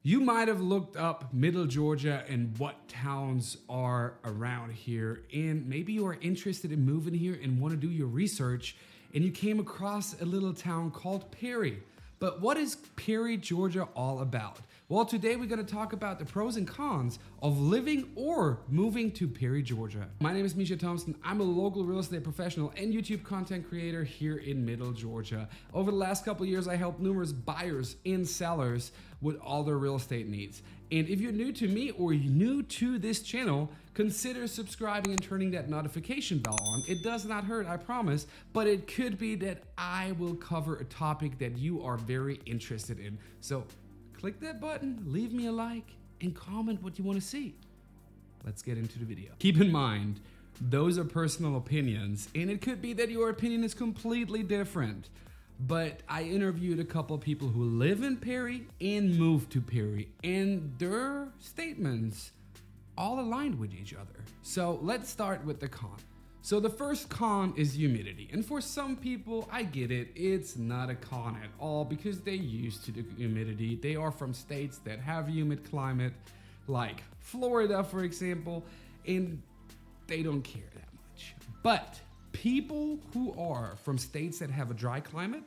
You might have looked up Middle Georgia and what towns are around here, and maybe you are interested in moving here and want to do your research, and you came across a little town called Perry. But what is Perry, Georgia all about? Well, today we're going to talk about the pros and cons of living or moving to Perry, Georgia. My name is Mischa Thompson. I'm a local real estate professional and YouTube content creator here in Middle Georgia. Over the last couple of years, I helped numerous buyers and sellers with all their real estate needs. And if you're new to me or you're new to this channel, consider subscribing and turning that notification bell on. It does not hurt, I promise, but it could be that I will cover a topic that you are very interested in. So click that button, leave me a like, and comment what you want to see. Let's get into the video. Keep in mind, those are personal opinions, and it could be that your opinion is completely different. But I interviewed a couple of people who live in Perry and moved to Perry, and their statements all aligned with each other. So let's start with the con. So the first con is humidity. And for some people, I get it, it's not a con at all because they're used to the humidity. They are from states that have humid climate, like Florida, for example, and they don't care that much. But people who are from states that have a dry climate,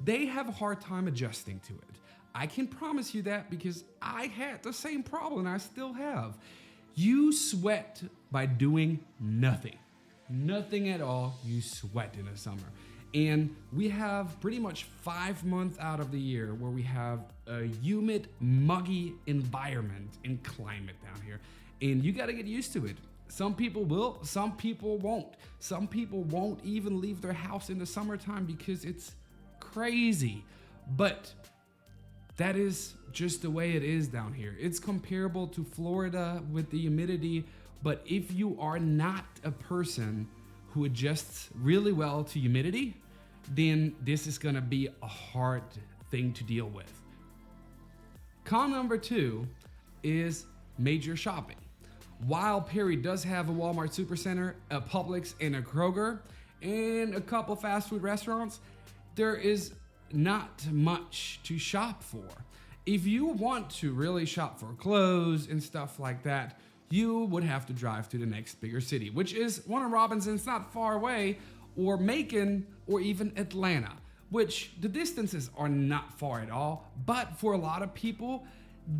they have a hard time adjusting to it. I can promise you that because I had the same problem and I still have. You sweat by doing nothing. Nothing at all, you sweat in the summer. And we have pretty much 5 months out of the year where we have a humid, muggy environment and climate down here. And you gotta get used to it. Some people will, some people won't. Some people won't even leave their house in the summertime because it's crazy. But that is just the way it is down here. It's comparable to Florida with the humidity, but if you are not a person who adjusts really well to humidity, then this is gonna be a hard thing to deal with. Con number 2 is major shopping. While Perry does have a Walmart Supercenter, a Publix, and a Kroger, and a couple fast food restaurants, there is not much to shop for. If you want to really shop for clothes and stuff like that, you would have to drive to the next bigger city, which is Warner Robins, and it's not far away, or Macon, or even Atlanta, which the distances are not far at all. But for a lot of people,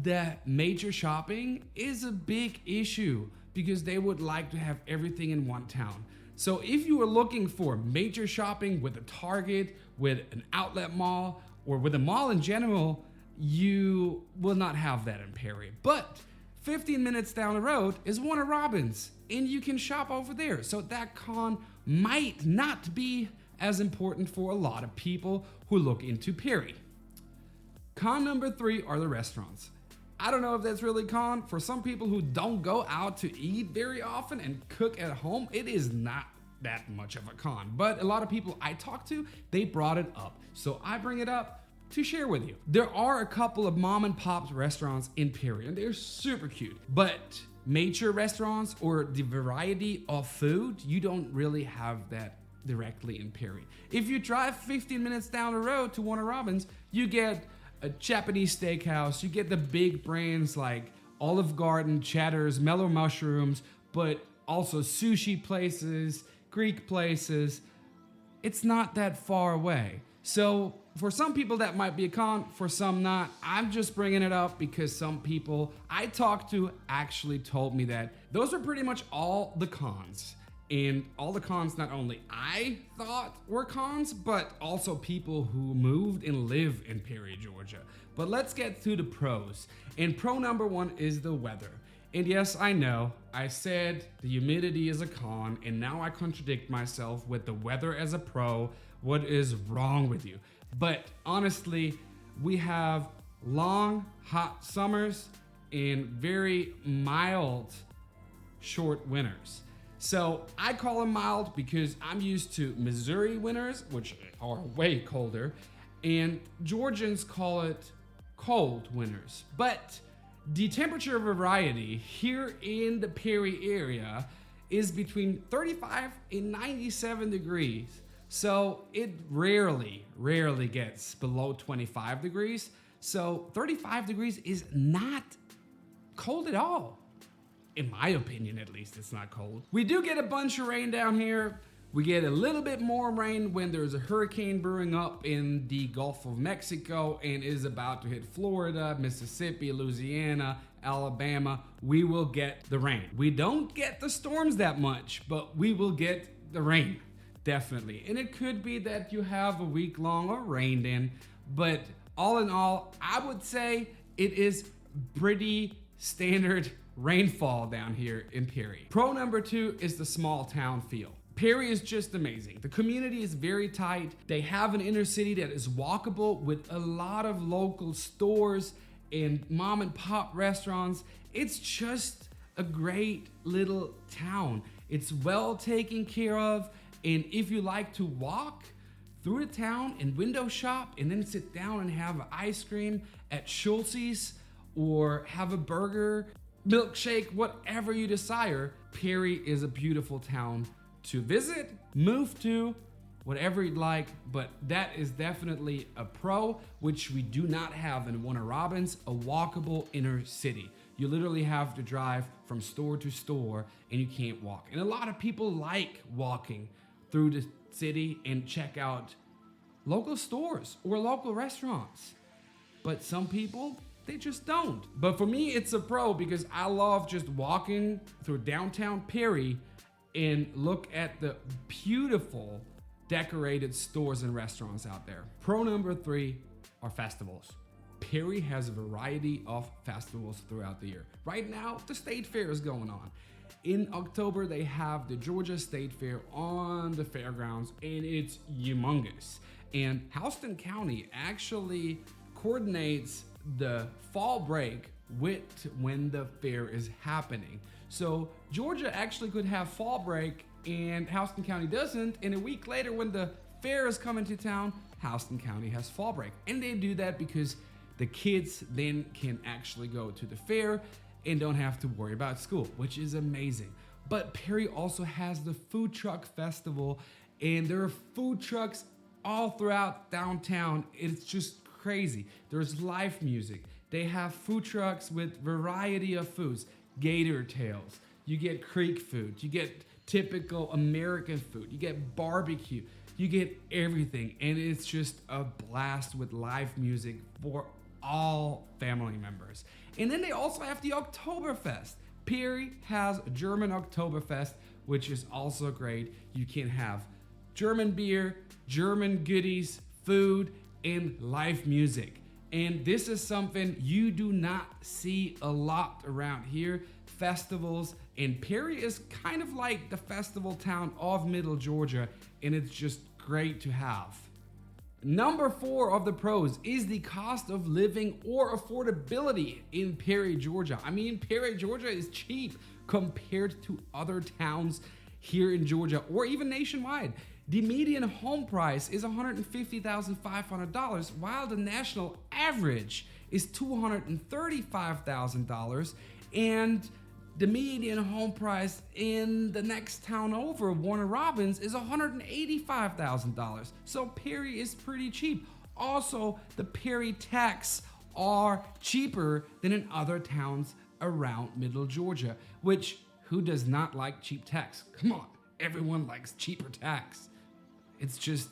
that major shopping is a big issue because they would like to have everything in one town. So if you are looking for major shopping with a Target, with an outlet mall, or with a mall in general, you will not have that in Perry. But 15 minutes down the road is Warner Robins, and you can shop over there. So that con might not be as important for a lot of people who look into Perry. Con number 3 are the restaurants. I don't know if that's really con. For some people who don't go out to eat very often and cook at home, it is not that much of a con. But a lot of people I talk to, they brought it up. So I bring it up to share with you. There are a couple of mom and pop restaurants in Perry, and they're super cute. But major restaurants or the variety of food, you don't really have that directly in Perry. If you drive 15 minutes down the road to Warner Robins, you get a Japanese steakhouse, you get the big brands like Olive Garden, Cheddar's, Mellow Mushrooms, but also sushi places, Greek places. It's not that far away. So for some people that might be a con, for some not. I'm just bringing it up because some people I talked to actually told me that those are pretty much all the cons. And all the cons not only I thought were cons, but also people who moved and live in Perry, Georgia. But let's get to the pros. And pro number 1 is the weather. And yes, I know, I said the humidity is a con, and now I contradict myself with the weather as a pro. What is wrong with you? But honestly, we have long, hot summers and very mild, short winters. So I call them mild because I'm used to Missouri winters, which are way colder, and Georgians call it cold winters. But the temperature variety here in the Perry area is between 35 and 97 degrees. So it rarely gets below 25 degrees. So 35 degrees is not cold at all. In my opinion, at least, it's not cold. We do get a bunch of rain down here. We get a little bit more rain when there's a hurricane brewing up in the Gulf of Mexico and is about to hit Florida, Mississippi, Louisiana, Alabama. We will get the rain. We don't get the storms that much, but we will get the rain, definitely. And it could be that you have a week long or rained in, but all in all, I would say it is pretty standard rainfall down here in Perry. Pro number 2 is the small town feel. Perry is just amazing. The community is very tight. They have an inner city that is walkable with a lot of local stores and mom and pop restaurants. It's just a great little town. It's well taken care of. And if you like to walk through the town and window shop and then sit down and have ice cream at Schulze's or have a burger, milkshake, whatever you desire, Perry is a beautiful town to visit, move to, whatever you'd like, but that is definitely a pro, which we do not have in Warner Robins, a walkable inner city. You literally have to drive from store to store and you can't walk. And a lot of people like walking through the city and check out local stores or local restaurants. But some people, they just don't. But for me, it's a pro because I love just walking through downtown Perry and look at the beautiful decorated stores and restaurants out there. Pro number 3 are festivals. Perry has a variety of festivals throughout the year. Right now, the State Fair is going on. In October, they have the Georgia State Fair on the fairgrounds, and it's humongous. And Houston County actually coordinates the fall break with when the fair is happening. So Georgia actually could have fall break and Houston County doesn't, and a week later when the fair is coming to town, Houston County has fall break. And they do that because the kids then can actually go to the fair and don't have to worry about school, which is amazing. But Perry also has the Food Truck Festival, and there are food trucks all throughout downtown. It's just crazy. There's live music. They have food trucks with variety of foods. Gator tails, you get Creek food, you get typical American food, you get barbecue, you get everything, and it's just a blast with live music for all family members. And then they also have the Oktoberfest. Perry has a German Oktoberfest, which is also great. You can have German beer, German goodies, food, and live music. And this is something you do not see a lot around here. Festivals, and Perry is kind of like the festival town of Middle Georgia, and it's just great to have. Number 4 of the pros is the cost of living or affordability in Perry, Georgia. I mean, Perry, Georgia is cheap compared to other towns here in Georgia or even nationwide. The median home price is $150,500, while the national average is $235,000, and the median home price in the next town over, Warner Robins, is $185,000. So Perry is pretty cheap. Also, the Perry tax are cheaper than in other towns around Middle Georgia, which who does not like cheap tax? Come on, everyone likes cheaper tax. It's just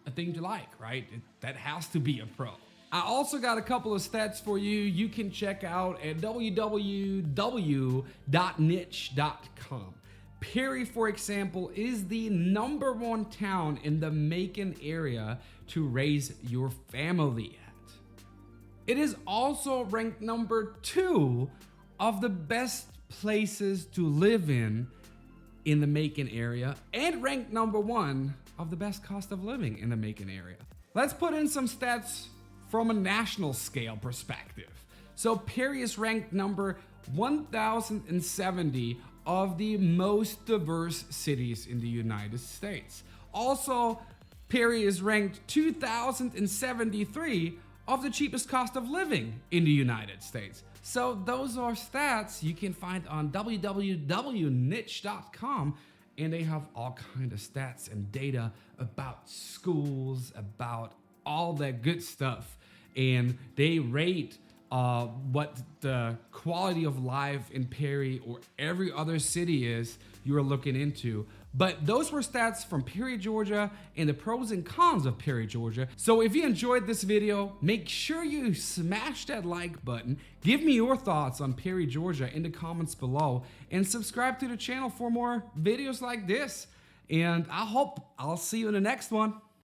a thing to like, right? That has to be a pro. I also got a couple of stats for you. You can check out at www.niche.com. Perry, for example, is the number 1 town in the Macon area to raise your family at. It is also ranked number 2 of the best places to live in the Macon area, and ranked number 1 of the best cost of living in the Macon area. Let's put in some stats from a national scale perspective. So Perry is ranked number 1070 of the most diverse cities in the United States. Also, Perry is ranked 2073 of the cheapest cost of living in the United States. So those are stats you can find on www.niche.com, and they have all kind of stats and data about schools, about all that good stuff. and they rate what the quality of life in Perry or every other city is you are looking into. But those were stats from Perry, Georgia, and the pros and cons of Perry, Georgia. So if you enjoyed this video, make sure you smash that like button. Give me your thoughts on Perry, Georgia in the comments below, and subscribe to the channel for more videos like this. And I hope I'll see you in the next one.